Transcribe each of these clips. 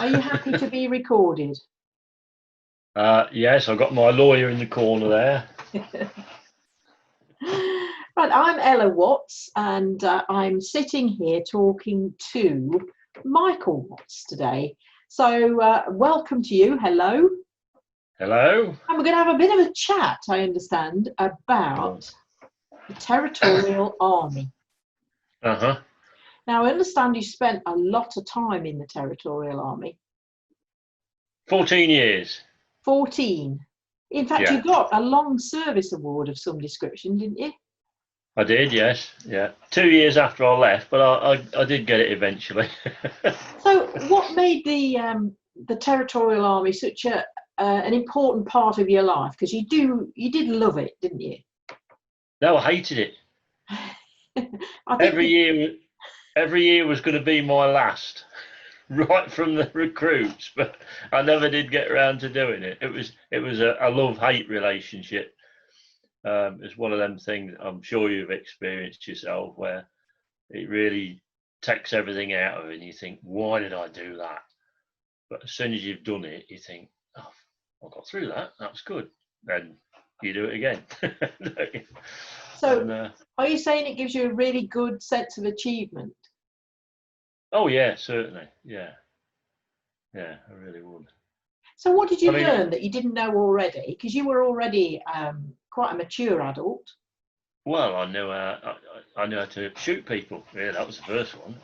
Are you happy to be recorded? Yes, I've got my lawyer in the corner there. Right, I'm Ella Watts, and I'm sitting here talking to Michael Watts today. So welcome to you. Hello. Hello. And we're going to have a bit of a chat, I understand, about the Territorial Army. Uh-huh. Now, I understand you spent a lot of time in the Territorial Army. 14 years. 14. In fact, Yeah. you got a long service award of some description, didn't you? I did, yes. Yeah. 2 years after I left, but I did get it eventually. So what made the Territorial Army such an important part of your life? Because you did love it, didn't you? No, I hated it. Every year was going to be my last, right from the recruits, but I never did get around to doing it. It was a love-hate relationship. It's one of them things I'm sure you've experienced yourself, where it really takes everything out of it and you think, why did I do that? But as soon as you've done it, you think, oh, I got through that. That was good. Then you do it again. So are you saying it gives you a really good sense of achievement? Oh, yeah, certainly. Yeah. Yeah, I really would. So what did you learn that you didn't know already? Because you were already quite a mature adult. Well, I knew how to shoot people. Yeah, that was the first one.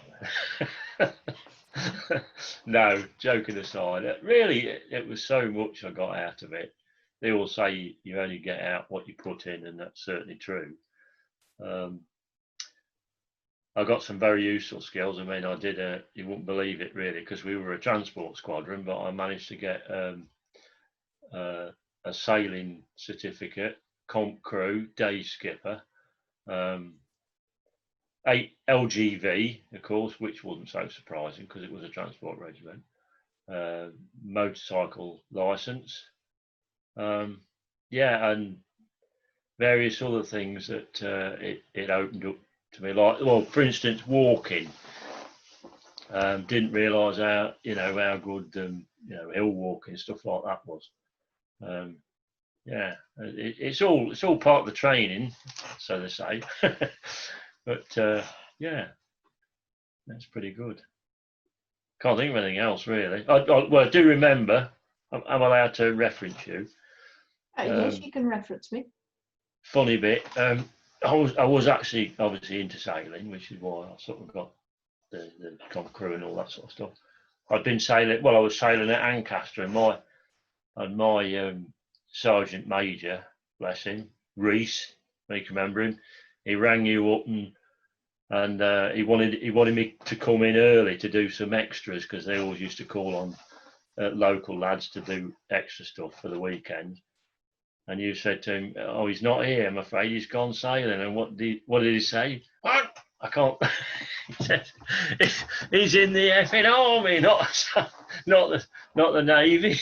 No, joking aside, it was so much I got out of it. They all say you only get out what you put in, and that's certainly true. I got some very useful skills. I mean, I did you wouldn't believe it really, because we were a transport squadron, but I managed to get a sailing certificate, comp crew, day skipper, 8 LGV, of course, which wasn't so surprising because it was a transport regiment, motorcycle license, yeah, and various other things that it opened up to me. Like, well, for instance, walking. Didn't realise how good hill walking, stuff like that was. Yeah, it's all part of the training, so they say. But yeah, that's pretty good. Can't think of anything else really. Well, I do remember. I'm allowed to reference you. Yes, you can reference me. Funny bit. I was actually obviously into sailing, which is why I sort of got the comp crew and all that sort of stuff. I'd been sailing. Well, I was sailing at Ancaster, and my sergeant major, bless him, Reese, you can remember him. He rang you up and he wanted me to come in early to do some extras, because they always used to call on local lads to do extra stuff for the weekend. And you said to him, "Oh, he's not here. I'm afraid he's gone sailing." And what did he say? "What? I can't." He said, "He's in the effing army, not the navy."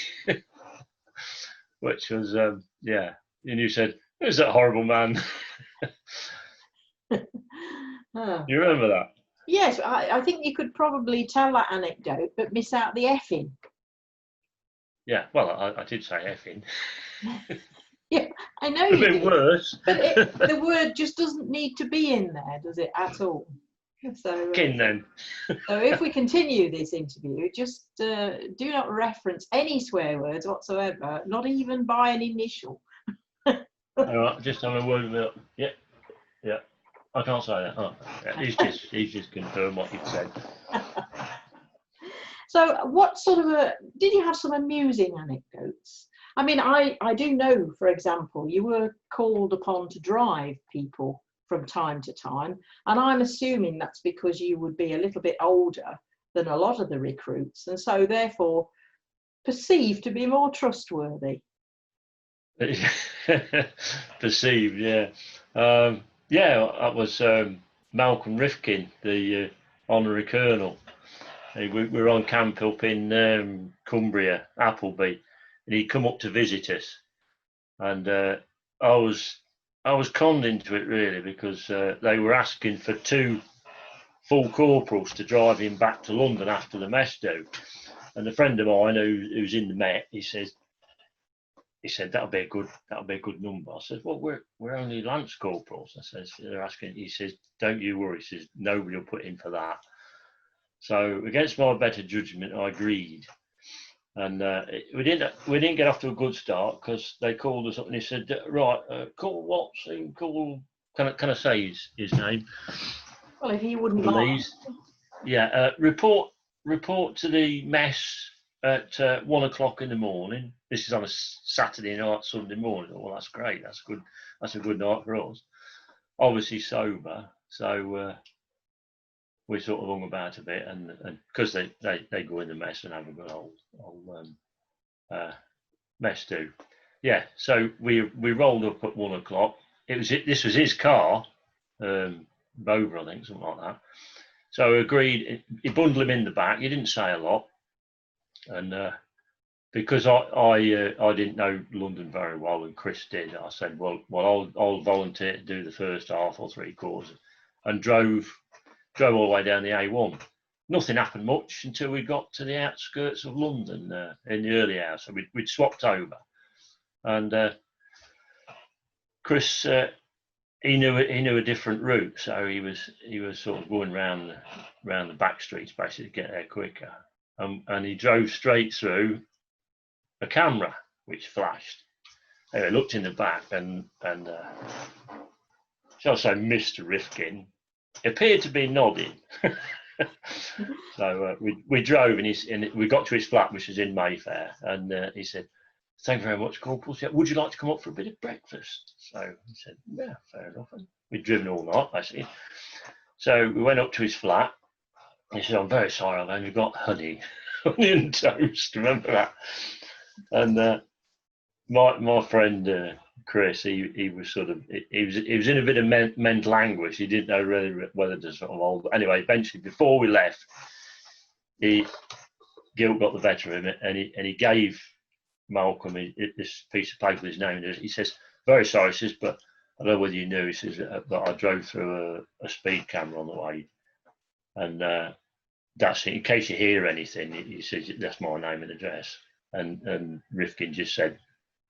Which was yeah. And you said, "Who's that horrible man?" You remember that? Yes, I think you could probably tell that anecdote, but miss out the effing. Yeah, well, I did say effing. Yeah, I know you did. Worse. But the word just doesn't need to be in there, does it, at all? So, then. So if we continue this interview, just do not reference any swear words whatsoever, not even by an initial. All right, just have a word with it. Yeah, yeah. I can't say that. Oh, yeah, he's just confirmed what you've said. So what sort of did you have some amusing anecdotes? I mean, I do know, for example, you were called upon to drive people from time to time, and I'm assuming that's because you would be a little bit older than a lot of the recruits, and so therefore perceived to be more trustworthy. Perceived, yeah. Yeah, that was Malcolm Rifkin, the honorary colonel. We were on camp up in Cumbria, Appleby, and he'd come up to visit us, and I was conned into it really, because they were asking for 2 full corporals to drive him back to London after the mess do, And a friend of mine who's in the Met, he said that'll be a good number. I said, well, we're only lance corporals. I says, they're asking. He says, don't you worry. He says, nobody will put in for that. So against my better judgment, I agreed. And we didn't get off to a good start because they called us up and he said, right, call Watson, can I say his name? Well, if you wouldn't mind. Yeah, report to the mess at 1 o'clock in the morning. This is on a Saturday night, Sunday morning. Well, that's great. That's good. That's a good night for us. Obviously sober, so we sort of hung about a bit, and because they go in the mess and have a good old mess do. Yeah, so we rolled up at 1 o'clock. This was his car, Rover, I think, something like that. So I agreed. He bundled him in the back. He didn't say a lot, and because I didn't know London very well, and Chris did, I said, well, I'll volunteer to do the first half or 3/4, and drove all the way down the A1. Nothing happened much until we got to the outskirts of London in the early hours. So we'd swapped over, and Chris he knew a different route, so he was sort of going round the back streets basically to get there quicker, and he drove straight through a camera which flashed. Anyway, looked in the back and shall I say, Mr. Rifkin appeared to be nodding. So we drove and we got to his flat, which was in Mayfair, and he said, thank you very much, Corporal. Would you like to come up for a bit of breakfast? So he said, yeah, fair enough. And we'd driven all night, basically. So we went up to his flat. He said, I'm very sorry, I've only got honey and toast. Remember that? And my friend Chris, he was sort of he was in a bit of mental anguish. He didn't know really whether to sort of hold. Anyway, eventually, before we left, guilt got the better of him, and he gave Malcolm this piece of paper with his name. He says, very sorry, he says, but I don't know whether you knew, he says, that I drove through a speed camera on the way, and that's it. In case you hear anything, he says, that's my name and address. And Rifkin just said,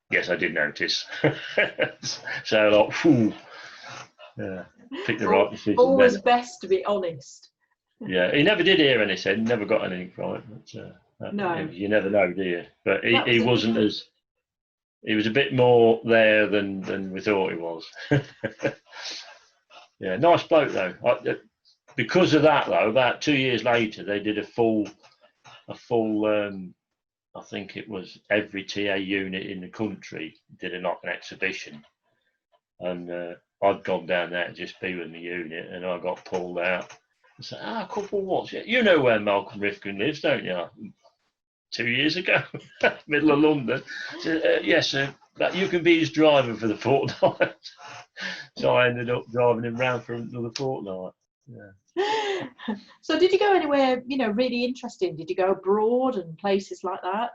yes, I did notice. So like, whew, picked the right decision. Always then. Best to be honest. Yeah, he never did hear anything, never got anything from it. But, no. You never know, do you? But he wasn't as, he was a bit more there than we thought he was. Yeah, nice bloke though. Because of that though, about 2 years later, they did a full I think it was every TA unit in the country did an exhibition, and I'd gone down there to just be with my unit, and I got pulled out and said, Corporal Watts, you know where Malcolm Rifkin lives, don't you? 2 years ago, middle of London. So, yes, sir, you can be his driver for the fortnight. So I ended up driving him round for another fortnight. Yeah. So did you go anywhere, really interesting? Did you go abroad and places like that?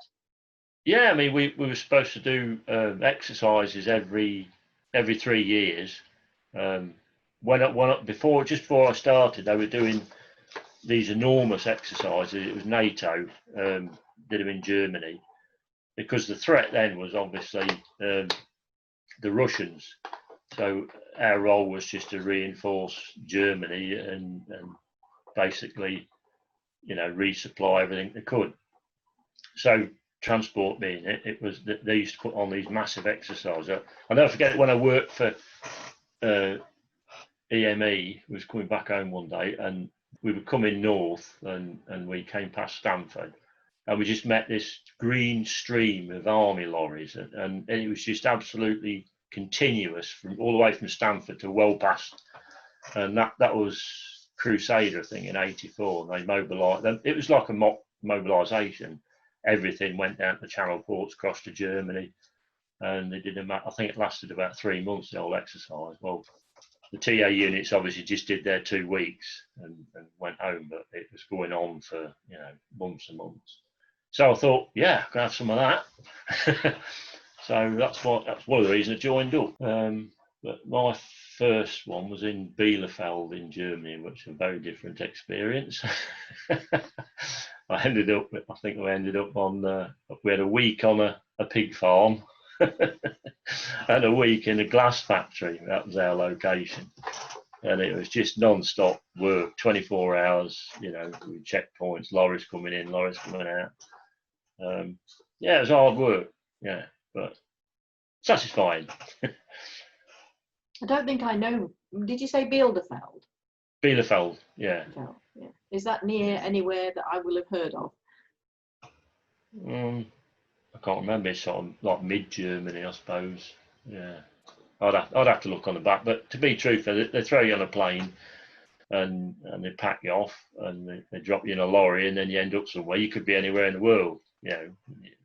Yeah, I mean, we were supposed to do exercises every 3 years. Just before I started, they were doing these enormous exercises. It was NATO did them in Germany, because the threat then was obviously the Russians. So our role was just to reinforce Germany and basically, resupply everything they could. So transport being it was that they used to put on these massive exercises. I'll never forget it when I worked for EME. Was coming back home one day, and we were coming north, and we came past Stamford, and we just met this green stream of army lorries, and it was just absolutely continuous from all the way from Stamford to well past, and that was Crusader thing in '84. They mobilised them. It was like a mock mobilisation. Everything went down to the Channel ports, across to Germany, and they did I think it lasted about 3 months, the whole exercise. Well, the TA units obviously just did their 2 weeks and went home, but it was going on for months and months. So I thought, yeah, I can have some of that. So that's one of the reasons I joined up. But my first one was in Bielefeld in Germany, which was a very different experience. I think we ended up on, we had a week on a pig farm and a week in a glass factory. That was our location. And it was just non-stop work, 24 hours, you know, with checkpoints, lorries coming in, lorries coming out. Yeah, it was hard work, yeah, but satisfying. I don't think I know. Did you say Bielefeld? Bielefeld, yeah. Yeah. Is that near anywhere that I will have heard of? I can't remember. It's sort of like mid-Germany, I suppose. Yeah, I'd have to look on the back. But to be truthful, they throw you on a plane and they pack you off and they drop you in a lorry and then you end up somewhere. You could be anywhere in the world. You know,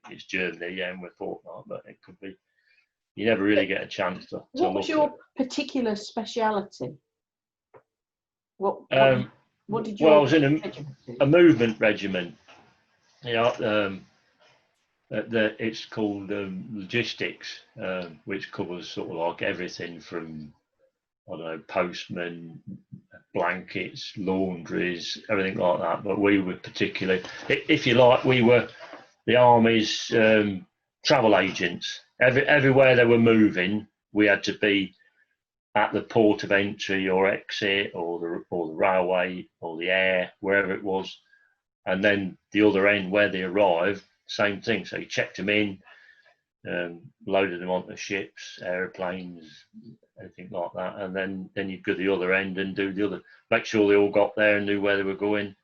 it's Germany, yeah, and we're fortnight, but it could be. You never really get a chance to What look was your at. particular speciality? What did Well, I your was in regiment do? a movement regiment. Yeah, it's called logistics, which covers sort of like everything from, I don't know, postmen, blankets, laundries, everything like that. But we were particularly, if you like, we were the army's travel agents. Everywhere they were moving, we had to be at the port of entry or exit, or the railway or the air, wherever it was, and then the other end where they arrived, same thing. So you checked them in, loaded them onto ships, aeroplanes, anything like that, and then you'd go to the other end and do the other, make sure they all got there and knew where they were going.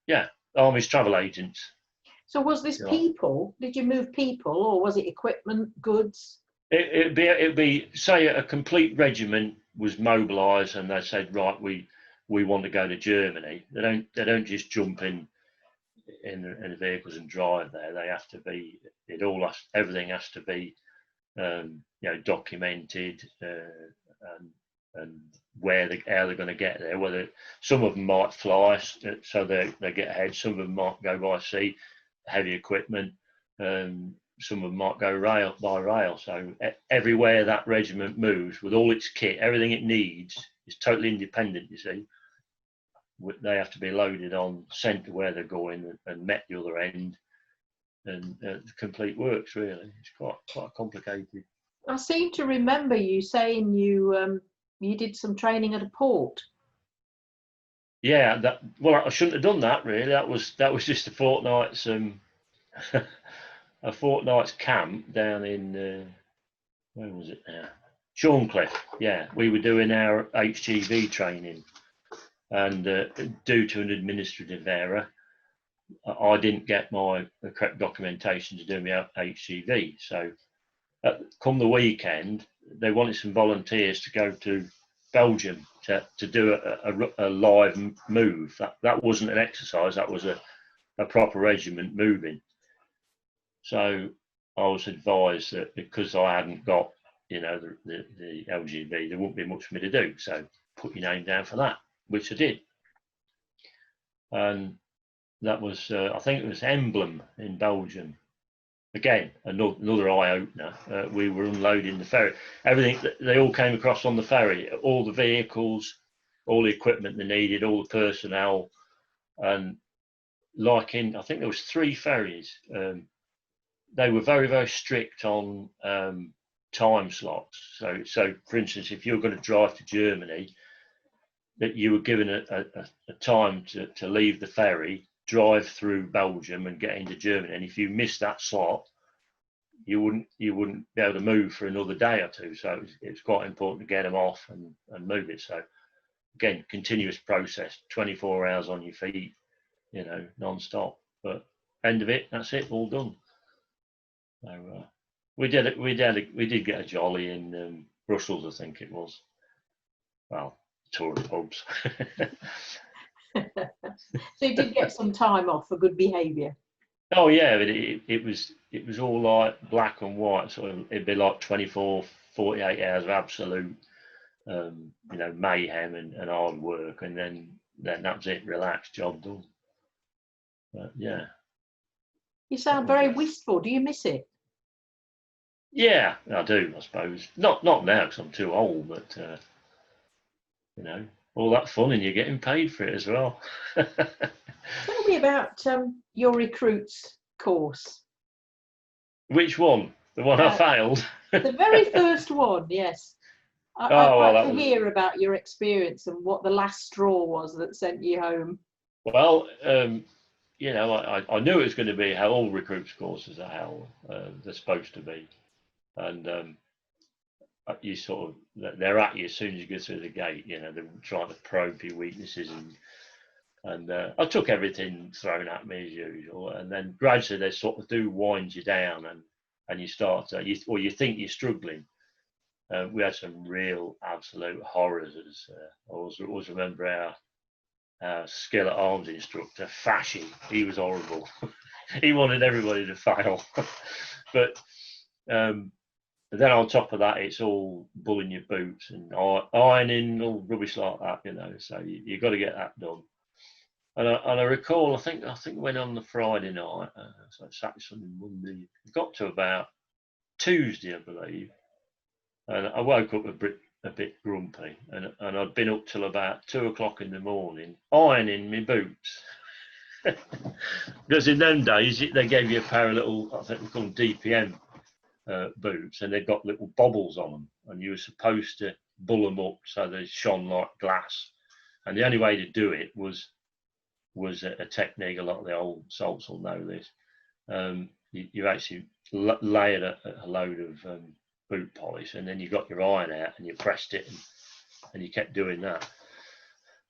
Yeah, Army's travel agents. So was this people? Did you move people, or was it equipment, goods? It'd be say a complete regiment was mobilised and they said, right, we want to go to Germany. They don't just jump in the vehicles and drive there. They have to be. Everything has to be, documented and how they're going to get there. Whether some of them might fly, so they get ahead. Some of them might go by sea, heavy equipment. Some of them might go by rail. So everywhere that regiment moves, with all its kit, everything it needs is totally independent. You see, they have to be loaded on, sent to where they're going, and met the other end, and the complete works. Really, it's quite complicated. I seem to remember you saying you did some training at a port. Yeah, I shouldn't have done that. Really, that was just a fortnight's a fortnight's camp down in where was it now? Shorncliffe. Yeah, we were doing our HGV training, and due to an administrative error, I didn't get the correct documentation to do my HGV. So, come the weekend, they wanted some volunteers to go to Belgium to do a live move. That wasn't an exercise. That was a proper regiment moving. So I was advised that because I hadn't got, the LGB, there wouldn't be much for me to do. So put your name down for that, which I did. And that was, I think it was Emblem in Belgium. Again, another eye opener. We were unloading the ferry. Everything, they all came across on the ferry. All the vehicles, all the equipment they needed, all the personnel, and I think there was 3 ferries. They were very, very strict on time slots. So for instance, if you're going to drive to Germany, that you were given a time to leave the ferry, drive through Belgium and get into Germany. And if you missed that slot, you wouldn't be able to move for another day or two. So it's quite important to get them off and move it. So again, continuous process, 24 hours on your feet, non-stop. But end of it, that's it, all done. So we did get a jolly in Brussels, I think it was. Well, tour of pubs. So you did get some time off for good behaviour. Oh yeah, but it was all like black and white. So it'd be like 24, 48 hours of absolute, mayhem and hard work, and then that was it. Relaxed, job done. But yeah. You sound very wistful. Do you miss it? Yeah, I do. I suppose not now because I'm too old. But all that fun and you're getting paid for it as well. Tell me about your recruits course. Which one? The one I failed? The very first one, yes. I'd like to hear about your experience and what the last straw was that sent you home. Well, you know, I knew it was going to be how all recruits courses are hell. They're supposed to be. And you sort of, they're at you as soon as you go through the gate. You know, they're trying to probe your weaknesses, and I took everything thrown at me as usual, and then gradually they sort of do wind you down, and you start to, you think you're struggling. We had some real absolute horrors. I always remember our skill at arms instructor, Fashy. He was horrible. He wanted everybody to fail, but. And then on top of that, it's all bulling your boots and ironing, all rubbish like that, you know. So you've got to get that done. And I recall, I think it went on the Friday night, so Saturday, Sunday, Monday. It got to about Tuesday, I believe, and I woke up a bit grumpy, and I'd been up till about 2 o'clock in the morning ironing my boots. Because in them days they gave you a pair of little, I think we call them DPM. Boots, and they've got little bobbles on them, and you were supposed to bull them up so they shone like glass. And the only way to do it was a technique. A lot of the old salts will know this. You actually layered a load of boot polish, and then you got your iron out and you pressed it, and you kept doing that.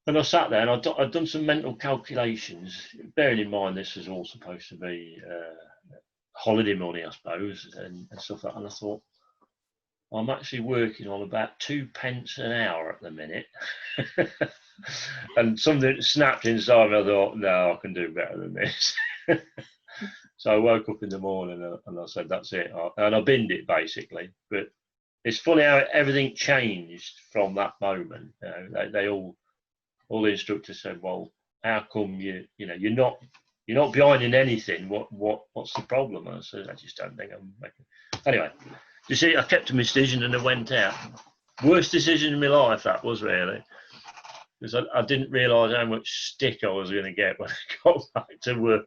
And I sat there and I'd done some mental calculations, bearing in mind this was all supposed to be holiday money, I suppose, and stuff like that. And I thought, I'm actually working on about 2 pence an hour at the minute. And something snapped inside me. I thought, no, I can do better than this. So I woke up in the morning and I said, that's it. And I binned it basically. But it's funny how everything changed from that moment. You know, they all the instructors said, well, how come you're not behind in anything? What's the problem? I said, I just don't think I'm making. Anyway, you see, I kept to my decision and I went out. Worst decision in my life that was, really, because I didn't realise how much stick I was going to get when I got back to work.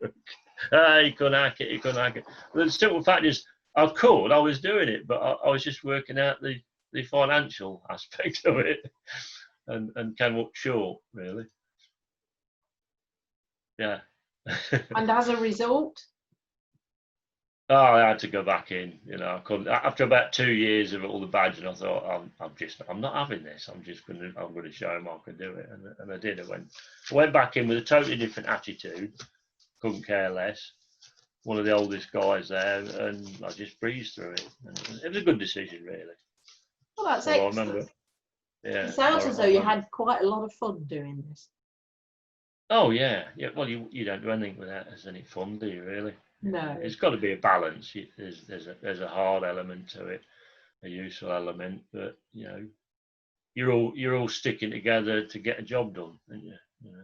You couldn't hack it. You couldn't hack it. But the simple fact is, I was doing it, but I was just working out the financial aspect of it, and came up short, really. Yeah. And as a result? Oh, I had to go back in. You know, I couldn't. After about 2 years of all the badging, I thought, I'm not having this. I'm going to show them I can do it, and I did. I went back in with a totally different attitude. Couldn't care less. One of the oldest guys there, and I just breezed through it. And it was a good decision, really. Well, that's excellent. I remember. Yeah. It sounds as though you had quite a lot of fun doing this. Oh yeah. Well, you don't do anything without any fun, do you? Really? No. It's got to be a balance. There's a hard element to it, a useful element, but you know, you're all sticking together to get a job done, aren't you? You know.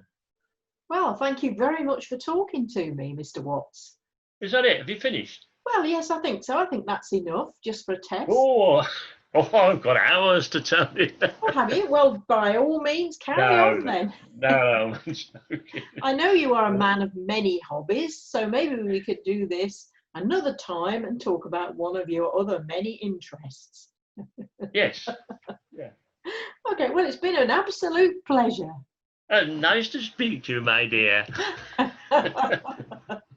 Well, thank you very much for talking to me, Mr. Watts. Is that it? Have you finished? Well, yes, I think so. I think that's enough just for a test. Oh, I've got hours to tell you. Oh, have you? Well, by all means, carry on then. No, I'm joking. I know you are a man of many hobbies, so maybe we could do this another time and talk about one of your other many interests. Yes. Yeah. Okay, well, it's been an absolute pleasure. Nice to speak to you, my dear.